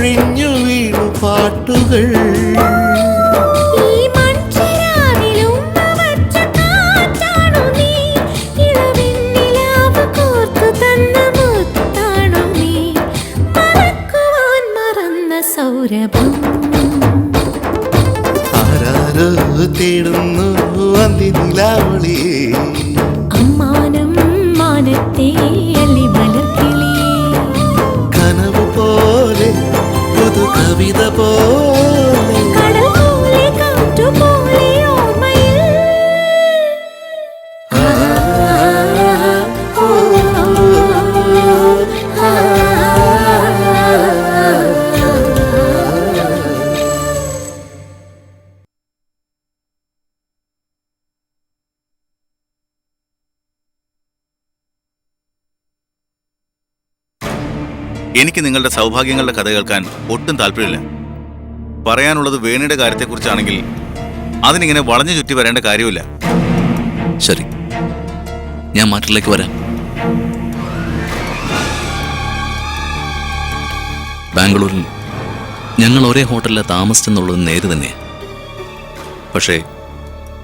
പൊഴിഞ്ഞു വീണു പാട്ടുകൾ. ആരാരോ തേടുന്നു അന്തിനിലാവളി, അമ്മാനം മാനത്തെ അല്ലിമലർക്കിളി, കനവ് പോലെ പുതു കവിത പോലെ, കടൽ പോലെ കാറ്റു പോലെ ഓർമ്മയിൽ. എനിക്ക് നിങ്ങളുടെ സൗഭാഗ്യങ്ങളുടെ കഥ കേൾക്കാൻ ഒട്ടും താല്പര്യമില്ല. പറയാനുള്ളത് വേണിയുടെ കാര്യത്തെക്കുറിച്ചാണെങ്കിൽ അതിനിങ്ങനെ വളഞ്ഞു ചുറ്റി വരേണ്ട കാര്യമില്ല. ശരി, ഞാൻ മാറ്റിലേക്ക് വരാം. ബാംഗ്ലൂരിൽ ഞങ്ങൾ ഒരേ ഹോട്ടലിലെ താമസിച്ചെന്നുള്ളത് നേര് തന്നെ. പക്ഷേ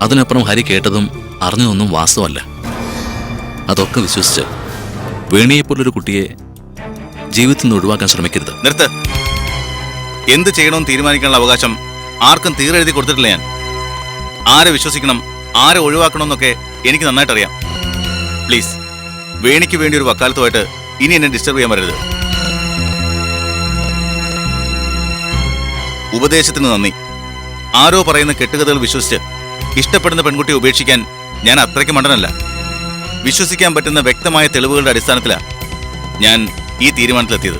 അതിനപ്പുറം ഹരി കേട്ടതും അറിഞ്ഞതൊന്നും വാസ്തവമല്ല. അതൊക്കെ വിശ്വസിച്ച് വേണിയെപ്പോലൊരു കുട്ടിയെ ജീവിതത്തിൽ നിന്ന് ഒഴിവാക്കാൻ ശ്രമിക്കരുത്. നിർത്ത്. എന്ത് ചെയ്യണമെന്ന് തീരുമാനിക്കാനുള്ള അവകാശം ആർക്കും തീരെഴുതി കൊടുത്തിട്ടില്ല ഞാൻ. ആരെ വിശ്വസിക്കണം, ആരെ ഒഴിവാക്കണമെന്നൊക്കെ എനിക്ക് നന്നായിട്ടറിയാം. പ്ലീസ്, വേണിക്ക് വേണ്ടി ഒരു വക്കാലത്തുമായിട്ട് ഇനി എന്നെ ഡിസ്റ്റർബ് ചെയ്യാൻ വരരുത്. ഉപദേശത്തിന് നന്ദി. ആരോ പറയുന്ന കെട്ടുകഥകൾ വിശ്വസിച്ച് ഇഷ്ടപ്പെടുന്ന പെൺകുട്ടിയെ ഉപേക്ഷിക്കാൻ ഞാൻ അത്രയ്ക്ക് മണ്ടനല്ല. വിശ്വസിക്കാൻ പറ്റുന്ന വ്യക്തമായ തെളിവുകളുടെ അടിസ്ഥാനത്തിലാണ് ഞാൻ ഈ തീരുമാനത്തിലെത്തിയത്.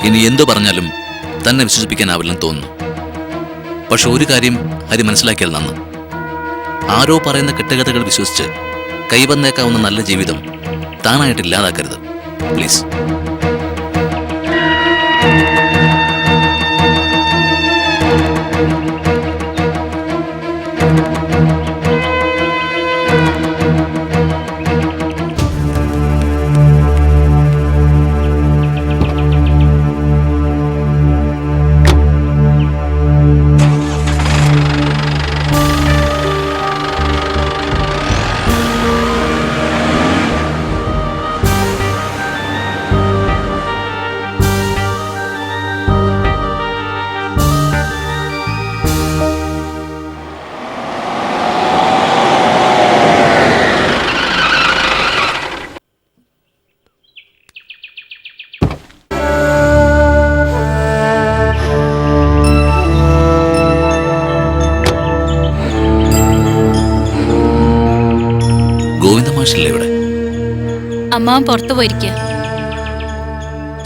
ഇനി എന്തു പറഞ്ഞാലും തന്നെ വിശ്വസിപ്പിക്കാനാവില്ലെന്ന് തോന്നുന്നു. പക്ഷെ ഒരു കാര്യം ഹരി മനസ്സിലാക്കിയാൽ നന്ന്. ആരോ പറയുന്ന കെട്ടുകഥകൾ വിശ്വസിച്ച് കൈവന്നേക്കാവുന്ന നല്ല ജീവിതം താനായിട്ട് ഇല്ലാതാക്കരുത്. പ്ലീസ്. ഇവിടെ അമ്മാവൻ പുറത്തു പോയിരിക്കുക.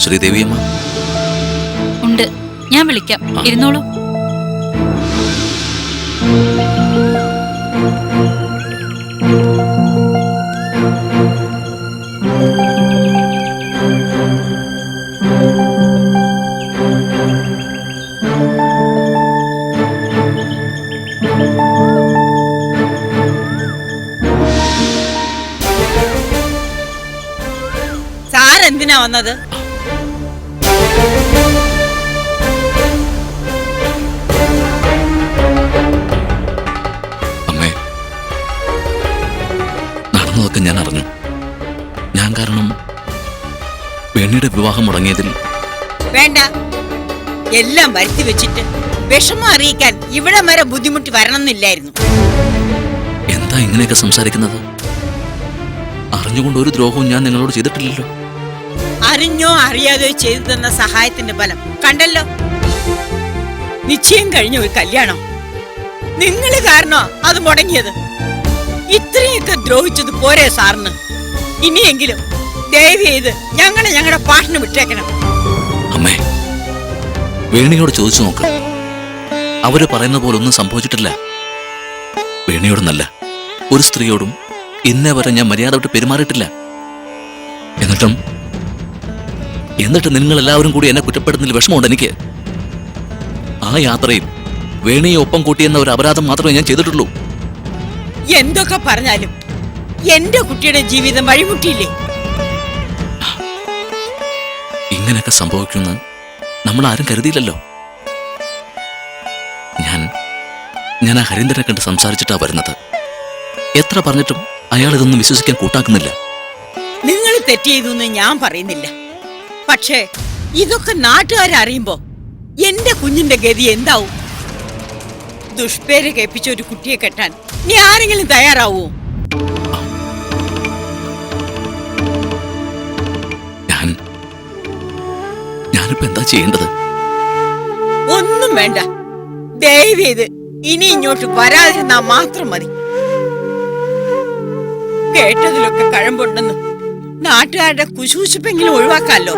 ശ്രീദേവി അമ്മ ഉണ്ട്, ഞാൻ വിളിക്കാം. ഇരുന്നോളൂ. എന്തിനാ വന്നത്? അമ്മേ, നടന്നതൊക്കെ ഞാൻ അറിഞ്ഞു. ഞാൻ കാരണം വേണിയുടെ വിവാഹം മുടങ്ങിയതിൽ വേണ്ട, എല്ലാം വരുത്തി വെച്ചിട്ട് വിഷമം അറിയിക്കാൻ ഇവിടെ വരെ ബുദ്ധിമുട്ടി വരണമെന്നില്ലായിരുന്നു. എന്താ ഇങ്ങനെയൊക്കെ സംസാരിക്കുന്നത്? അറിഞ്ഞുകൊണ്ട് ഒരു ദ്രോഹവും ഞാൻ നിങ്ങളോട് ചെയ്തിട്ടില്ലല്ലോ. അറിഞ്ഞോ അറിയാതെയോ ചെയ്തു തന്ന സഹായത്തിന്റെ ഫലം കണ്ടല്ലോ. നിശ്ചയം കഴിഞ്ഞ ഒരു കല്യാണം നിങ്ങൾ കാരണോ അത് മുടങ്ങിയത്. ഇത്രയൊക്കെ ദ്രോഹിച്ചത് പോരെ സാറിന്? ഇനിയെങ്കിലും ദയവ് ചെയ്ത് ഞങ്ങളുടെ പാട്ടിന് വിട്ടേക്കണം. അമ്മേ, വേണിയോട് ചോദിച്ചു നോക്ക്. അവര് പറയുന്ന പോലെ ഒന്നും സംഭവിച്ചിട്ടില്ല. വേണിയോടൊന്നല്ല, ഒരു സ്ത്രീയോടും ഇന്നേ വരെ ഞാൻ മര്യാദ വിട്ട് പെരുമാറിയിട്ടില്ല. എന്നിട്ട് നിങ്ങൾ എല്ലാവരും കൂടി എന്നെ കുറ്റപ്പെടുന്നതിൽ വിഷമമുണ്ട് എനിക്ക്. ആ യാത്രയിൽ വേണിയെ ഒപ്പം കൂട്ടിയെന്ന ഒരു അപരാധം മാത്രമേ ഞാൻ ചെയ്തിട്ടുള്ളൂ. എന്തൊക്കെ പറഞ്ഞാലും എന്റെ കുട്ടിയുടെ ജീവിതം വഴിമുട്ടിയില്ലേ? ഇങ്ങനെയൊക്കെ സംഭവിക്കുമെന്ന് നമ്മൾ ആരും കരുതിയില്ലല്ലോ. ഞാൻ ആ ഹരീന്ദ്രനെ കണ്ട് സംസാരിച്ചിട്ടാ വരുന്നത്. എത്ര പറഞ്ഞിട്ടും അയാൾ ഇതൊന്നും വിശ്വസിക്കാൻ കൂട്ടാക്കുന്നില്ല. നിങ്ങൾ തെറ്റ് ചെയ്തു ഞാൻ പറയുന്നില്ല. പക്ഷേ ഇതൊക്കെ നാട്ടുകാരറിയുമ്പോ എന്റെ കുഞ്ഞിന്റെ ഗതി എന്താവും? ദുഷ്പേര് കേൾപ്പിച്ച ഒരു കുട്ടിയെ കെട്ടാൻ നീ ആരെങ്കിലും തയ്യാറാവൂ? ഞാനിപ്പോ എന്താ ചെയ്യേണ്ടത്? ഒന്നും വേണ്ട. ദയവേത് ഇനി ഇങ്ങോട്ട് വരാതിരുന്നാ മാത്രം മതി. കേട്ടതിലൊക്കെ കഴമ്പുണ്ടെന്നും നാട്ടുകാരുടെ കുശൂശിപ്പെങ്കിലും ഒഴിവാക്കാമല്ലോ.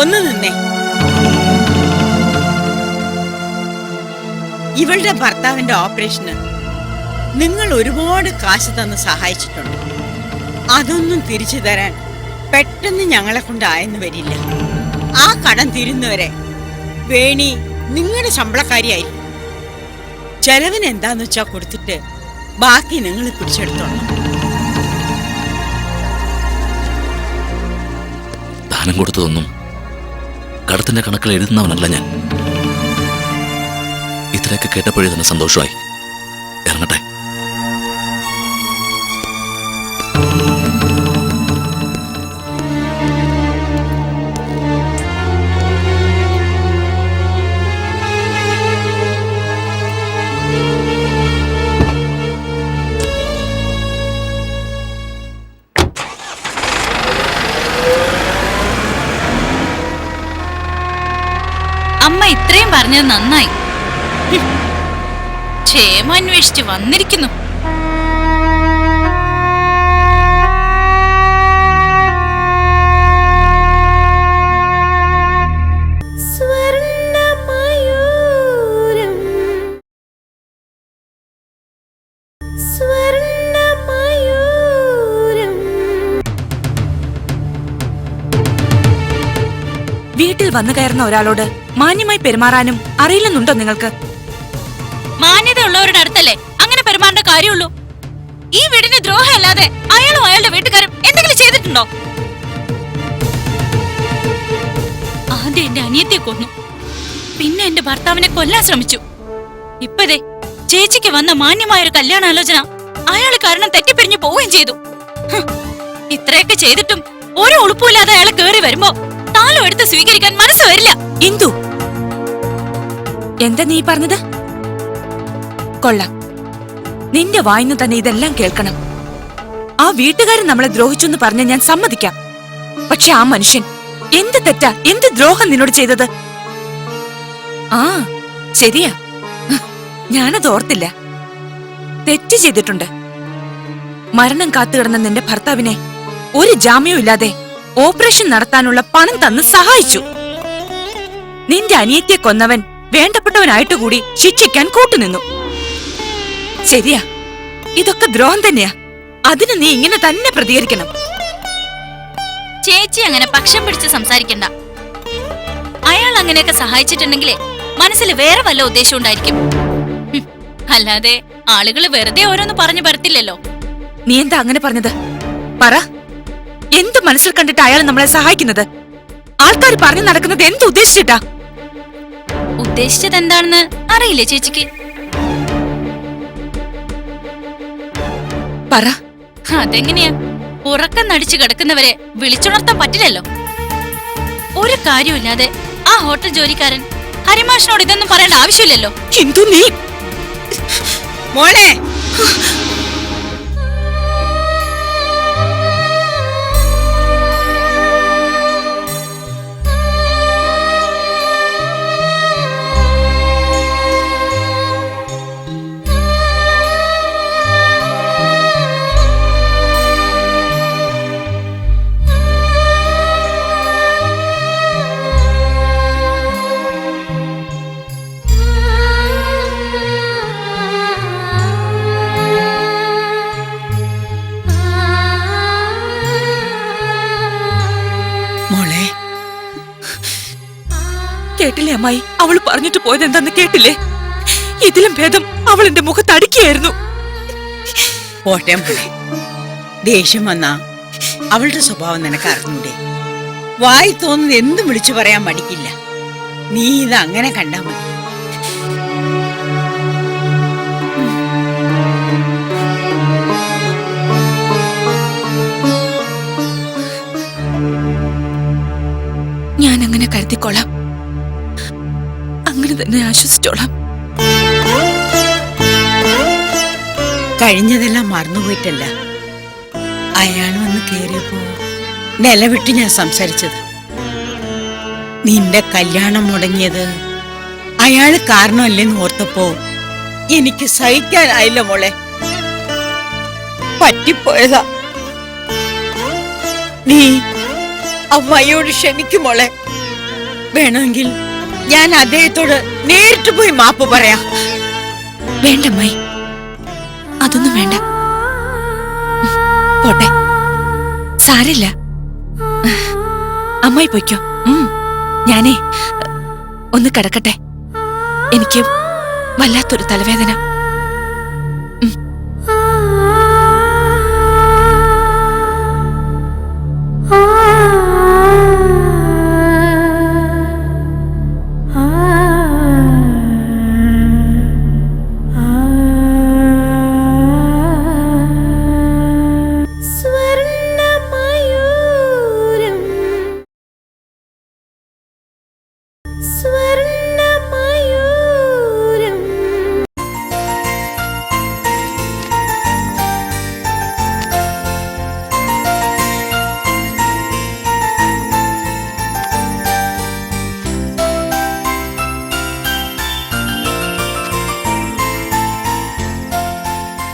ഒന്ന് നിന്നേ. ഇവളുടെ ഭർത്താവിന്റെ ഓപ്പറേഷന് നിങ്ങൾ ഒരുപാട് കാശ് തന്ന് സഹായിച്ചിട്ടുണ്ട്. അതൊന്നും തിരിച്ചു തരാൻ പെട്ടെന്ന് ഞങ്ങളെ കൊണ്ടായെന്ന് വരില്ല. ആ കടം തീരുന്നവരെ വേണി നിങ്ങളുടെ ശമ്പളക്കാരിയായിരിക്കും. ചെലവിന് എന്താന്ന് വെച്ചാ കൊടുത്തിട്ട് ബാക്കി നിങ്ങൾ പിടിച്ചെടുത്തോളാം. ദാനം കൊടുത്തതൊന്നും കടത്തിന്റെ കണക്കിൽ എഴുതുന്നവനല്ല ഞാൻ. ഇത്രയൊക്കെ കേട്ടപ്പോഴേ തന്നെ സന്തോഷമായി. ഇറങ്ങട്ടെ. അമ്മ ഇത്രയും പറഞ്ഞത് നന്നായി. ക്ഷേമം അന്വേഷിച്ച് വന്നിരിക്കുന്നു. സ്വർണ്ണമയൂരം സ്വർണ്ണമയൂരം. വീട്ടിൽ വന്നു കയറുന്ന ഒരാളോട് മാന്യമായി പെരുമാറാനും അറിയില്ലെന്നുണ്ടോ നിങ്ങൾക്ക്? മാന്യത ഉള്ളവരുടെ അടുത്തല്ലേ അങ്ങനെ പെരുമാറേണ്ട കാര്യമുള്ളൂ. ഈ വീടിന് ദ്രോഹം അല്ലാതെ അയാളും അയാളുടെ വീട്ടുകാരും എന്തെങ്കിലും ചെയ്തിട്ടുണ്ടോ? ആദ്യം എന്റെ അനിയത്തിയെ കൊന്നു, പിന്നെ എന്റെ ഭർത്താവിനെ കൊല്ലാൻ ശ്രമിച്ചു. ഇപ്പതേ ചേച്ചിക്ക് വന്ന മാന്യമായൊരു കല്യാണാലോചന അയാൾ കാരണം തെറ്റിപ്പിരിഞ്ഞു പോവുകയും ചെയ്തു. ഇത്രയൊക്കെ ചെയ്തിട്ടും ഒരു ഉളുപ്പില്ലാതെ അയാളെ കേറി വരുമ്പോ താലം എടുത്ത് സ്വീകരിക്കാൻ മനസ്സ് വരില്ല. ഇന്ദു, എന്താ നീ പറഞ്ഞത്? കൊള്ളാം, നിന്റെ വായിന്ന് തന്നെ ഇതെല്ലാം കേൾക്കണം. ആ വീട്ടുകാരൻ നമ്മളെ ദ്രോഹിച്ചെന്ന് പറഞ്ഞ ഞാൻ സമ്മതിക്കാം. പക്ഷെ ആ മനുഷ്യൻ എന്ത് തെറ്റാ, എന്ത് ദ്രോഹം നിന്നോട് ചെയ്തത്? ആ ശരിയാ, ഞാനത് ഓർത്തില്ല. തെറ്റ് ചെയ്തിട്ടുണ്ട്. മരണം കാത്തുകിടന്ന നിന്റെ ഭർത്താവിനെ ഒരു ജാമ്യവും ഇല്ലാതെ ഓപ്പറേഷൻ നടത്താനുള്ള പണം തന്ന് സഹായിച്ചു. നിന്റെ അനിയത്തിയെ കൊന്നവൻ വേണ്ടപ്പെട്ടവനായിട്ട് കൂടി ശിക്ഷിക്കാൻ കൂട്ടുനിന്നു. ശരിയാ, ഇതൊക്കെ ദ്രോഹം തന്നെയാ. അതിന് നീ ഇങ്ങനെ തന്നെ പ്രതികരിക്കണം. ചേച്ചി അങ്ങനെ പക്ഷം പിടിച്ച് സംസാരിക്കണ്ട. അയാൾ അങ്ങനെയൊക്കെ സഹായിച്ചിട്ടുണ്ടെങ്കിലേ മനസ്സിൽ വേറെ വല്ല ഉദ്ദേശം ഉണ്ടായിരിക്കും. അല്ലാതെ ആളുകൾ വെറുതെ ഓരോന്ന് പറഞ്ഞു പരത്തില്ലല്ലോ. നീ എന്താ അങ്ങനെ പറഞ്ഞത്? പറ, എന്ത് മനസ്സിൽ കണ്ടിട്ട് അയാൾ നമ്മളെ സഹായിക്കുന്നത്? ആൾക്കാർ പറഞ്ഞു നടക്കുന്നത് എന്ത് ഉദ്ദേശിച്ചിട്ടാ? ഉദ്ദേശിച്ചത് എന്താണെന്ന് അറിയില്ലേ ചേച്ചിക്ക്? പറ. അതെങ്ങനെയാ? ഉറക്കം നടിച്ചു കിടക്കുന്നവരെ വിളിച്ചുണർത്താൻ പറ്റില്ലല്ലോ. ഒരു കാര്യമില്ലാതെ ആ ഹോട്ടൽ ജോലിക്കാരൻ ഹരിമാഷിനോട് ഇതൊന്നും പറയേണ്ട ആവശ്യമില്ലല്ലോ. ഹിന്ദു, നീ മോളെ, കേട്ടില്ലേ അമ്മായി? അവള് പറഞ്ഞിട്ട് പോയത് എന്താന്ന് കേട്ടില്ലേ? ഇതിലും ഭേദം അവൾ എന്റെ മുഖത്ത് അടിക്കുകയായിരുന്നു. പോട്ടെ മോളെ, ദേഷ്യം വന്നാ അവളുടെ സ്വഭാവം നിനക്ക് അറിഞ്ഞൂടെ? വായി തോന്നുന്നത് എന്തും വിളിച്ചു പറയാൻ മടിക്കില്ല. നീ ഇത് അങ്ങനെ കണ്ടാ മതി. ഞാൻ അങ്ങനെ കരുതിക്കോളാം, അങ്ങനെ തന്നെ ആശ്വസിച്ചോളാം. കഴിഞ്ഞതെല്ലാം മറന്നുപോയിട്ടല്ല അയാൾ വന്ന് കേറിയപ്പോ നിലവിട്ട് ഞാൻ സംസാരിച്ചത്. നിന്റെ കല്യാണം മുടങ്ങിയത് അയാള് കാരണമല്ലെന്ന് ഓർത്തപ്പോ എനിക്ക് സഹിക്കാനായില്ല മോളെ. പറ്റിപ്പോയതാ. നീ അമ്മയോട് ക്ഷമിക്കും മോളെ. വേണമെങ്കിൽ ഞാൻ അദ്ദേഹത്തോട് നേരിട്ട് പോയി മാപ്പ് പറയാം. വേണ്ടമ്മായി, അതൊന്നും വേണ്ട. പോട്ടെ, സാരില്ല. അമ്മായി പൊയ്ക്കോ. ഞാനേ ഒന്ന് കിടക്കട്ടെ. എനിക്ക് വല്ലാത്തൊരു തലവേദന.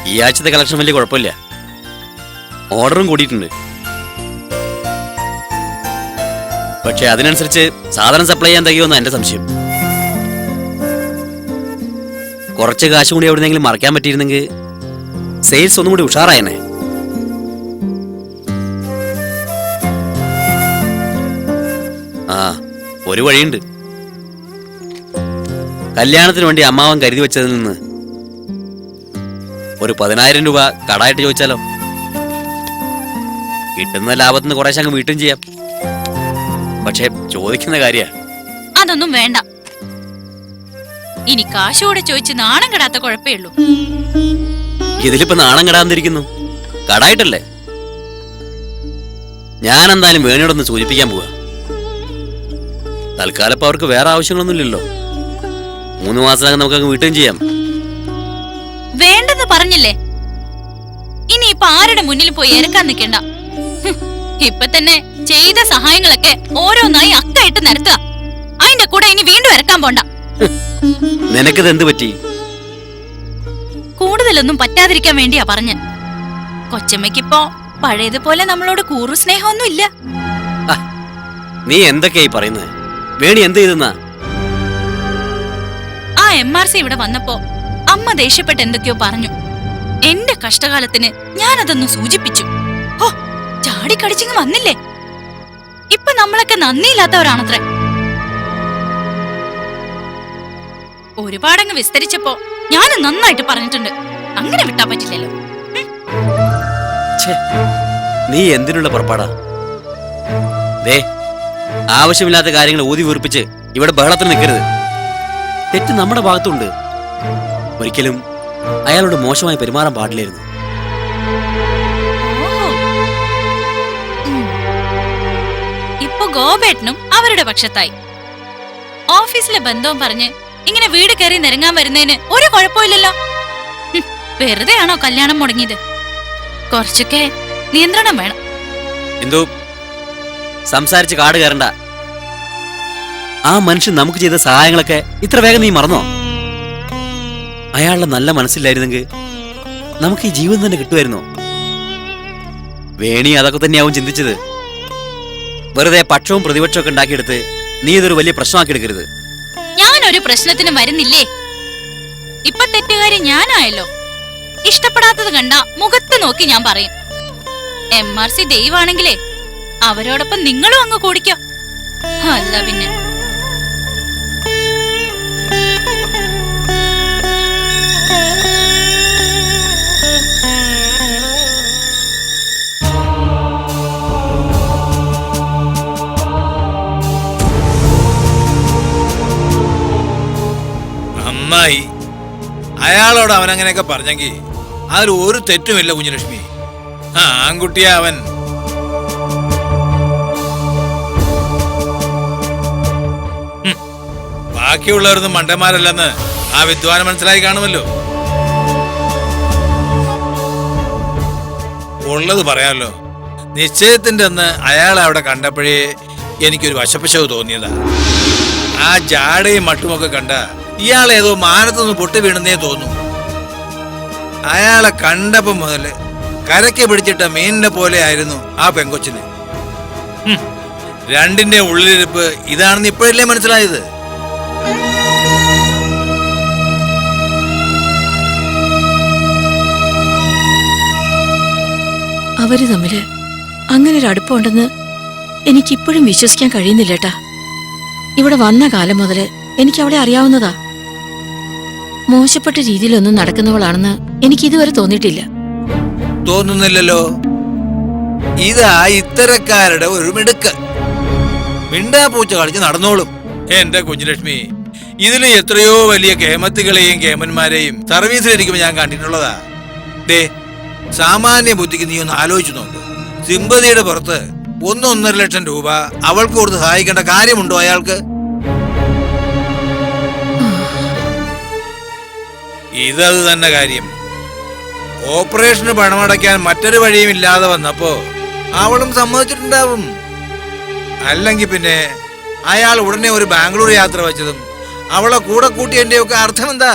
ഈ ആഴ്ചത്തെ കളക്ഷൻ വലിയ കുഴപ്പമില്ല, ഓർഡറും കൂടിയിട്ടുണ്ട്. പക്ഷെ അതിനനുസരിച്ച് സാധനം സപ്ലൈ ചെയ്യാൻ തികയുമെന്നാണ് എന്റെ സംശയം. കുറച്ച് കാശ് കൂടി എവിടെന്നെങ്കിലും മറക്കാൻ പറ്റിയിരുന്നെങ്കിൽ സെയിൽസ് ഒന്നും കൂടി ഉഷാറായനെ. ആ, ഒരു വഴിയുണ്ട്. കല്യാണത്തിന് വേണ്ടി അമ്മാവൻ കരുതി വെച്ചതിൽ നിന്ന് ഒരു 10,000 രൂപ കടായിട്ട് ചോദിച്ചാലോ? കിട്ടുന്ന ലാഭത്തിന് കുറേശ്ശെ അങ്ങ് വീട്ടും ചെയ്യാം. പക്ഷെ ചോദിക്കുന്ന കാര്യ അതൊന്നും വേണ്ട. ഇനി കാശോടെ ചോദിച്ച് നാണം കെടാത്ത കുഴപ്പേ ഉള്ളൂ. ഇതിലിപ്പോ നാണം കെടാന്നിരിക്കുന്നു. കടായിട്ടല്ലേ? ഞാൻ എന്തായാലും വേണിയോടൊന്ന് സൂചിപ്പിക്കാൻ പോവാ. തൽക്കാലം ഇപ്പൊ അവർക്ക് വേറെ ആവശ്യങ്ങളൊന്നുമില്ലല്ലോ. 3 മാസത്തിനകം നമുക്കങ്ങ് വീട്ടും ചെയ്യാം. വേണ്ടെന്ന് പറഞ്ഞില്ലേ? ഇനി ഇപ്പൊ ആരുടെ മുന്നിൽ പോയി ഇറക്കാൻ നിൽക്കണ്ട. ഇപ്പൊ തന്നെ ചെയ്ത സഹായങ്ങളൊക്കെ ഓരോന്നായി അക്കയിട്ട് നിരത്തുക. അതിന്റെ കൂടെ ഇനി വീണ്ടും ഇറക്കാൻ പോണ്ട. നിനക്കിത് എന്ത് പറ്റി? കൂടുതലൊന്നും പറ്റാതിരിക്കാൻ വേണ്ടിയാ പറഞ്ഞ. കൊച്ചമ്മയ്ക്കിപ്പോ പഴയതുപോലെ നമ്മളോട് കൂറു സ്നേഹമൊന്നും ഇല്ല. നീ എന്തൊക്കെയായി പറയുന്നത്? വേണി എന്ത് ചെയ്തെന്നാ? ആ MRC ഇവിടെ വന്നപ്പോ അമ്മ ദേഷ്യപ്പെട്ട് എന്തൊക്കെയോ പറഞ്ഞു. എന്റെ കഷ്ടകാലത്തിന് ഞാനതൊന്ന് സൂചിപ്പിച്ചു. ഓ, ചാടിക്കടിച്ചിങ് വന്നില്ലേ? ഇപ്പൊ നമ്മളൊക്കെ നന്ദിയില്ലാത്തവരാണത്രേ. ഒരുപാടങ്ങ് വിസ്തരിച്ചപ്പോ ഞാൻ നന്നായിട്ട് പറഞ്ഞിട്ടുണ്ട്. അങ്ങനെ വിട്ടാ പറ്റില്ലല്ലോ. നീ എന്തിനുള്ള പുറപ്പാടാ? ദേ, ആവശ്യമില്ലാത്ത കാര്യങ്ങൾ ഊതി വീർപ്പിച്ച് ഇവിടെ ബഹളത്തിന് നിൽക്കരുത്. തെറ്റ് നമ്മുടെ ഭാഗത്തുണ്ട്. ഒരിക്കലും അയാളോട് മോശമായി പെരുമാറാൻ പാടില്ലായിരുന്നു. ഇപ്പൊ ഗോപേട്ടനും അവരുടെ പക്ഷത്തായി. ഓഫീസിലെ ബന്ധവും പറഞ്ഞ് ഇങ്ങനെ വീട് കയറി നിരങ്ങാൻ വരുന്നതിന് ഒരു കുഴപ്പമില്ലല്ലോ. വെറുതെയാണോ കല്യാണം മുടങ്ങിയത്? കുറച്ചൊക്കെ നിയന്ത്രണം വേണം. എന്തോ സംസാരിച്ച് കാട് കയറണ്ട. ആ മനുഷ്യൻ നമുക്ക് ചെയ്ത സഹായങ്ങളൊക്കെ ഇത്ര വേഗം നീ മറന്നോ? അയാളുടെ നല്ല മനസ്സിലായിരുന്നെങ്കിൽ നമുക്ക് ഈ ജീവിതം തന്നെ കിട്ടുമായിരുന്നോ? വേണി അതൊക്കെ തന്നെയാവും ചിന്തിച്ചത്. വെറുതെ പക്ഷവും പ്രതിപക്ഷവും ഒക്കെ ഉണ്ടാക്കിയെടുത്ത് നീ ഇതൊരു വലിയ പ്രശ്നമാക്കി എടുക്കരുത്. ഞാനൊരു പ്രശ്നത്തിന് വരുന്നില്ലേ? ഇപ്പൊ തെറ്റുകാരി ഞാനായല്ലോ. ഇഷ്ടപ്പെടാത്തത് കണ്ട മുഖത്ത് നോക്കി ഞാൻ പറയും. MRC ദൈവാണെങ്കിലേ അവരോടൊപ്പം നിങ്ങളും അങ്ങ് കൂടിക്കോ. അല്ല പിന്നെ നന്നായി. അയാളോട് അവൻ അങ്ങനെയൊക്കെ പറഞ്ഞെങ്കിൽ അതിൽ ഒരു തെറ്റുമില്ല കുഞ്ഞുലക്ഷ്മി. ആ ആൺകുട്ടിയാ അവൻ. ബാക്കിയുള്ളവരൊന്നും മണ്ടന്മാരല്ലെന്ന് ആ വിദ്വാനം മനസ്സിലായി കാണുമല്ലോ. ഉള്ളത് പറയാമല്ലോ, നിശ്ചയത്തിന്റെ അന്ന് അയാളെ അവിടെ കണ്ടപ്പോഴേ എനിക്കൊരു വശപ്പശവ് തോന്നിയതാ. ആ ജാടയും മട്ടുമൊക്കെ കണ്ട ഇയാളേതോ മാനത്തുനിന്ന് പൊട്ടി വീണെന്നേ തോന്നും. അയാളെ കണ്ടപ്പം മുതല് കരയ്ക്ക് പിടിച്ചിട്ട മീനിനെ പോലെ ആയിരുന്നു ആ പെങ്കൊച്ചിന്. രണ്ടിന്റെ ഉള്ളിലിരിപ്പ് ഇതാണെന്ന് ഇപ്പോഴല്ലേ മനസ്സിലായത്? അവര് തമ്മില് അങ്ങനെ ഒരു അടുപ്പമുണ്ടെന്ന് എനിക്കിപ്പോഴും വിശ്വസിക്കാൻ കഴിയുന്നില്ലേട്ടാ. ഇവിടെ വന്ന കാലം മുതല് എനിക്ക് അവളെ അറിയാവുന്നതാ. മോശപ്പെട്ട രീതിയിലൊന്നും നടക്കുന്നവളാണെന്ന് എനിക്ക് ഇതുവരെ തോന്നിയിട്ടില്ല. തോന്നുന്നില്ലല്ലോ. ഇതാ ഇത്തരക്കാരുടെ ഒരു മിടുക്ക്. മിണ്ടാപ്പൂച്ച കളിച്ച് നടന്നോളും. എന്റെ കുഞ്ഞുലക്ഷ്മി, ഇതില് എത്രയോ വലിയ കേമത്തികളെയും കേമന്മാരെയും സർവീസിലിരിക്കുമ്പോ ഞാൻ കണ്ടിട്ടുള്ളതാ. ദേ, സാമാന്യ ബുദ്ധിക്ക് നീ ഒന്ന് ആലോചിച്ചു നോക്ക്. സിമ്പതിയുടെ പുറത്ത് 1-1.5 ലക്ഷം രൂപ അവൾക്ക് കൊടുത്ത് സഹായിക്കേണ്ട കാര്യമുണ്ടോ അയാൾക്ക്? ഇതത് തന്നെ കാര്യം. ഓപ്പറേഷന് പണമടയ്ക്കാൻ മറ്റൊരു വഴിയും ഇല്ലാതെ വന്നപ്പോ അവളും സമ്മതിച്ചിട്ടുണ്ടാവും. അല്ലെങ്കിൽ പിന്നെ അയാൾ ഉടനെ ഒരു ബാംഗ്ലൂർ യാത്ര വെച്ചതും അവളെ കൂടെ കൂട്ടിയതിന്റെ ഒക്കെ അർത്ഥം എന്താ?